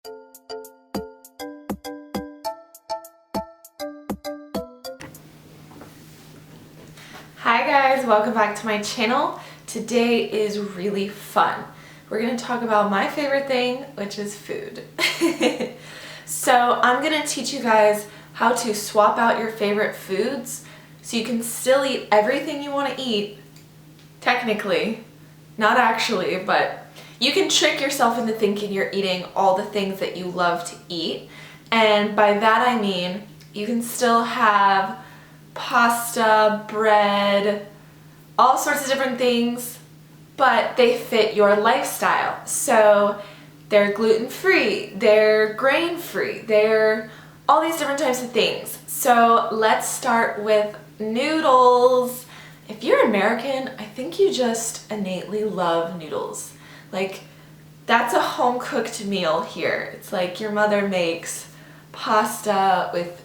Hi guys, welcome back to my channel. Today is really fun. We're going to talk about my favorite thing, which is food. So I'm going to teach you guys how to swap out your favorite foods so you can still eat everything you want to eat, technically, not actually, but you can trick yourself into thinking you're eating all the things that you love to eat. And by that I mean you can still have pasta, bread, all sorts of different things, but they fit your lifestyle. So they're gluten-free, they're grain-free, they're all these different types of things. So let's start with noodles. If you're American, I think you just innately love noodles. Like, that's a home-cooked meal here. It's like your mother makes pasta with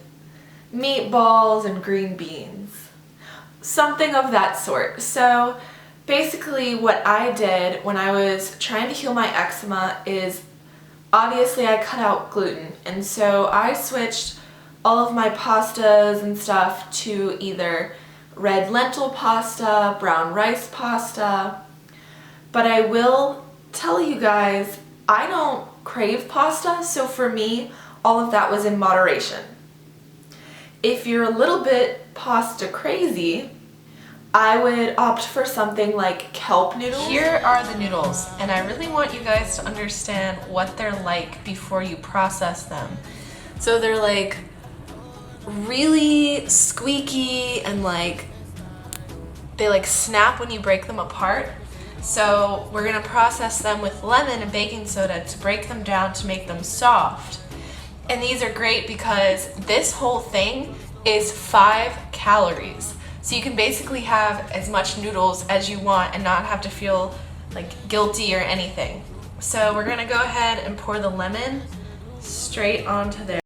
meatballs and green beans, something of that sort. So basically what I did when I was trying to heal my eczema is obviously I cut out gluten, and so I switched all of my pastas and stuff to either red lentil pasta, brown rice pasta, but I will tell you guys, I don't crave pasta, so for me all of that was in moderation. If you're a little bit pasta crazy, I would opt for something like kelp noodles. Here are the noodles, and I really want you guys to understand what they're like before you process them. So they're like really squeaky and like they like snap when you break them apart. So we're gonna process them with lemon and baking soda to break them down to make them soft. And these are great because this whole thing is 5 calories. So you can basically have as much noodles as you want and not have to feel like guilty or anything. So we're gonna go ahead and pour the lemon straight onto there.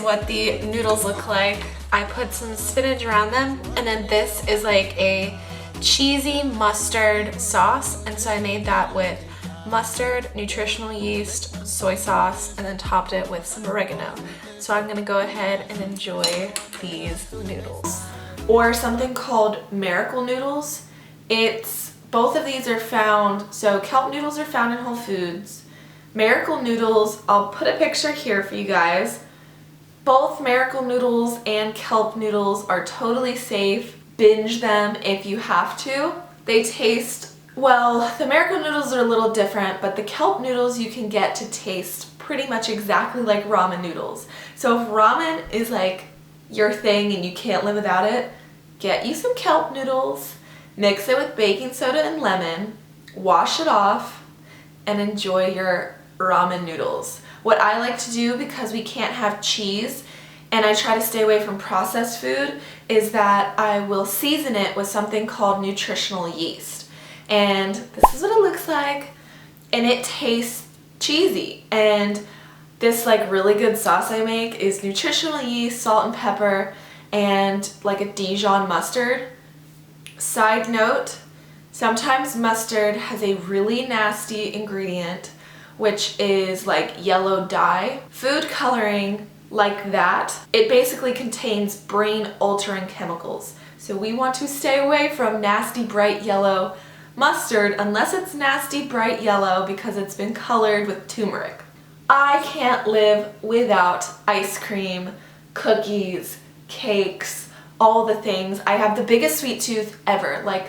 What the noodles look like. I put some spinach around them, and then this is like a cheesy mustard sauce, and so I made that with mustard, nutritional yeast, soy sauce, and then topped it with some oregano. So I'm gonna go ahead and enjoy these noodles. Or something called miracle noodles. Both of these are found, so kelp noodles are found in Whole Foods. Miracle noodles, I'll put a picture here for you guys. Both miracle noodles and kelp noodles are totally safe. Binge them if you have to. They taste, well, the miracle noodles are a little different, but the kelp noodles you can get to taste pretty much exactly like ramen noodles. So if ramen is like your thing and you can't live without it, get you some kelp noodles, mix it with baking soda and lemon, wash it off, and enjoy your ramen noodles. What I like to do, because we can't have cheese and I try to stay away from processed food, is that I will season it with something called nutritional yeast. And this is what it looks like, and it tastes cheesy. And this like really good sauce I make is nutritional yeast, salt and pepper, and like a Dijon mustard. Side note, sometimes mustard has a really nasty ingredient, which is like yellow dye. Food coloring like that, it basically contains brain altering chemicals. So we want to stay away from nasty bright yellow mustard unless it's nasty bright yellow because it's been colored with turmeric. I can't live without ice cream, cookies, cakes, all the things. I have the biggest sweet tooth ever. Like,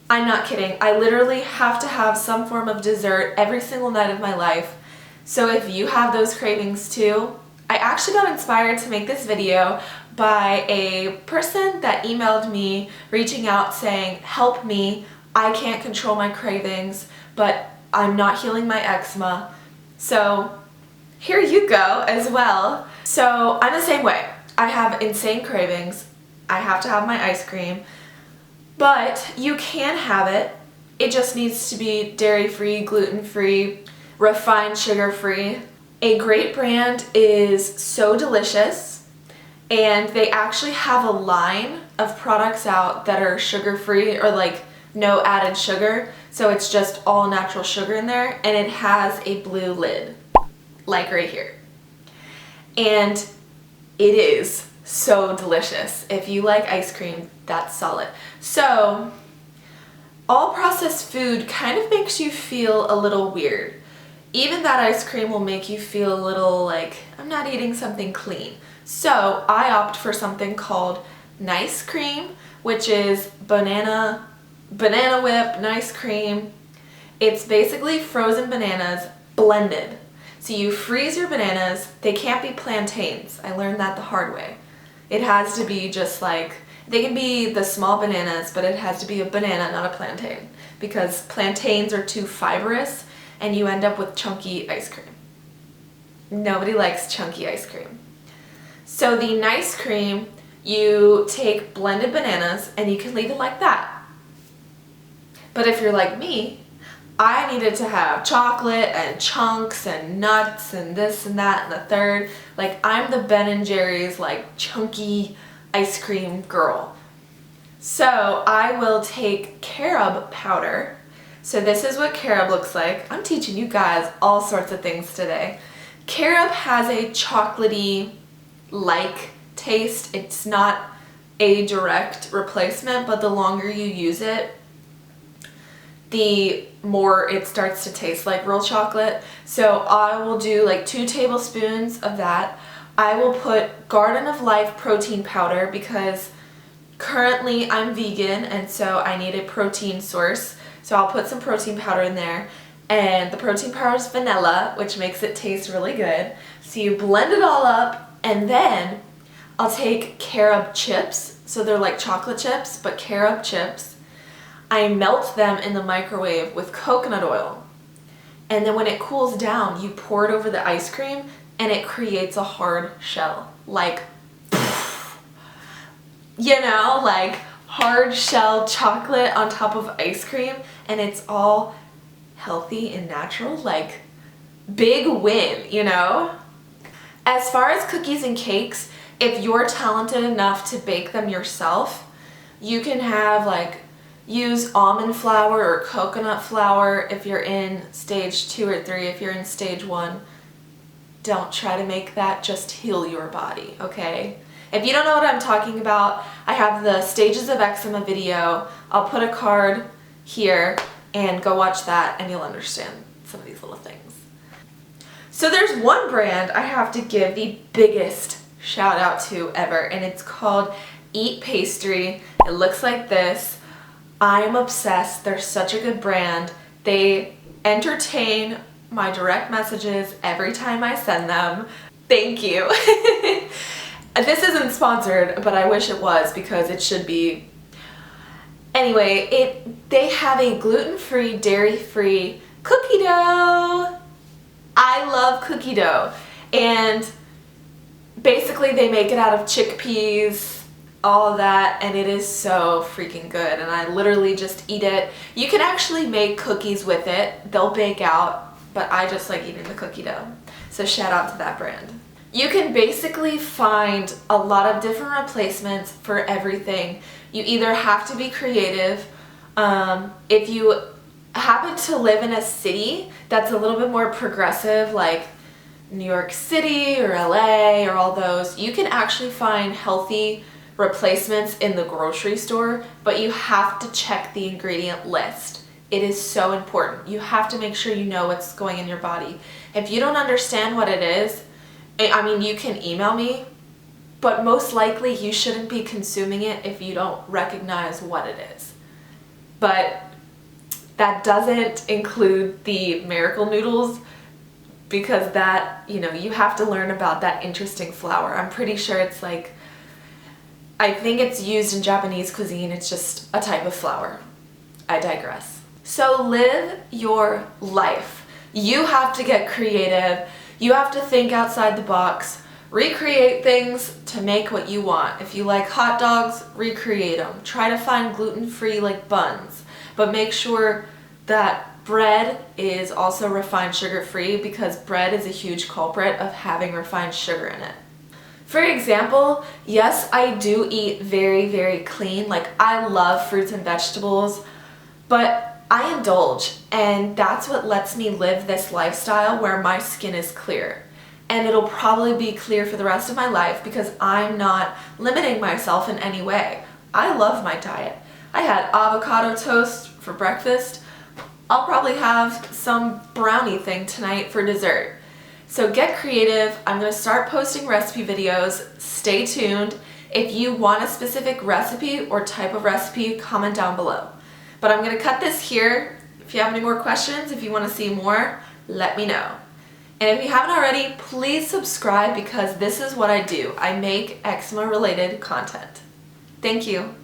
I'm not kidding. I literally have to have some form of dessert every single night of my life. So if you have those cravings too, I actually got inspired to make this video by a person that emailed me reaching out saying, help me, I can't control my cravings, but I'm not healing my eczema. So here you go as well. So I'm the same way. I have insane cravings. I have to have my ice cream, but you can have it. It just needs to be dairy-free, gluten-free, refined sugar-free. A great brand is So Delicious, and they actually have a line of products out that are sugar-free or like no added sugar, so it's just all natural sugar in there, and it has a blue lid, like right here. And it is so delicious. If you like ice cream, that's solid. So all processed food kind of makes you feel a little weird. Even that ice cream will make you feel a little like, I'm not eating something clean. So I opt for something called Nice Cream, which is banana whip, nice cream. It's basically frozen bananas blended. So you freeze your bananas. They can't be plantains. I learned that the hard way. It has to be just like, they can be the small bananas, but it has to be a banana, not a plantain, because plantains are too fibrous and you end up with chunky ice cream. Nobody likes chunky ice cream. So the nice cream, you take blended bananas and you can leave it like that. But if you're like me, I needed to have chocolate and chunks and nuts and this and that and the third. Like, I'm the Ben & Jerry's like chunky ice cream girl. So I will take carob powder. So this is what carob looks like. I'm teaching you guys all sorts of things today. Carob has a chocolatey-like taste. It's not a direct replacement, but the longer you use it, the more it starts to taste like real chocolate. So I will do like 2 tablespoons of that. I will put Garden of Life protein powder because currently I'm vegan and so I need a protein source. So I'll put some protein powder in there, and the protein powder is vanilla, which makes it taste really good. So you blend it all up, and then I'll take carob chips. So they're like chocolate chips, but carob chips. I melt them in the microwave with coconut oil. And then when it cools down, you pour it over the ice cream and it creates a hard shell. Like, you know, like hard shell chocolate on top of ice cream, and it's all healthy and natural. Like, big win, you know? As far as cookies and cakes, if you're talented enough to bake them yourself, you can have like, use almond flour or coconut flour if you're in stage 2 or 3. If you're in stage 1, don't try to make that, just heal your body, okay? If you don't know what I'm talking about, I have the Stages of Eczema video. I'll put a card here and go watch that and you'll understand some of these little things. So there's one brand I have to give the biggest shout out to ever, and it's called Eat Pastry. It looks like this. I am obsessed. They're such a good brand. They entertain my direct messages every time I send them. Thank you. This isn't sponsored, but I wish it was because it should be. Anyway, they have a gluten-free, dairy-free cookie dough. I love cookie dough. And basically they make it out of chickpeas, all of that, and it is so freaking good. And I literally just eat it. You can actually make cookies with it. They'll bake out. but I just like eating the cookie dough. So shout out to that brand. You can basically find a lot of different replacements for everything. You either have to be creative. If you happen to live in a city that's a little bit more progressive, like New York City or LA or all those, you can actually find healthy replacements in the grocery store, but you have to check the ingredient list. It is so important. You have to make sure you know what's going in your body. If you don't understand what it is, I mean, you can email me, but most likely you shouldn't be consuming it if you don't recognize what it is. But that doesn't include the miracle noodles, because that, you know, you have to learn about that interesting flour. I'm pretty sure it's like, I think it's used in Japanese cuisine. It's just a type of flour. I digress. So live your life. You have to get creative. You have to think outside the box. Recreate things to make what you want. If you like hot dogs, recreate them. Try to find gluten-free like buns, but make sure that bread is also refined sugar-free, because bread is a huge culprit of having refined sugar in it. For example, yes, I do eat very, very clean. Like, I love fruits and vegetables, but I indulge, and that's what lets me live this lifestyle where my skin is clear. And it'll probably be clear for the rest of my life because I'm not limiting myself in any way. I love my diet. I had avocado toast for breakfast. I'll probably have some brownie thing tonight for dessert. So get creative. I'm going to start posting recipe videos. Stay tuned. If you want a specific recipe or type of recipe, comment down below. But I'm going to cut this here. If you have any more questions, if you want to see more, let me know. And if you haven't already, please subscribe, because this is what I do. I make eczema related content. Thank you.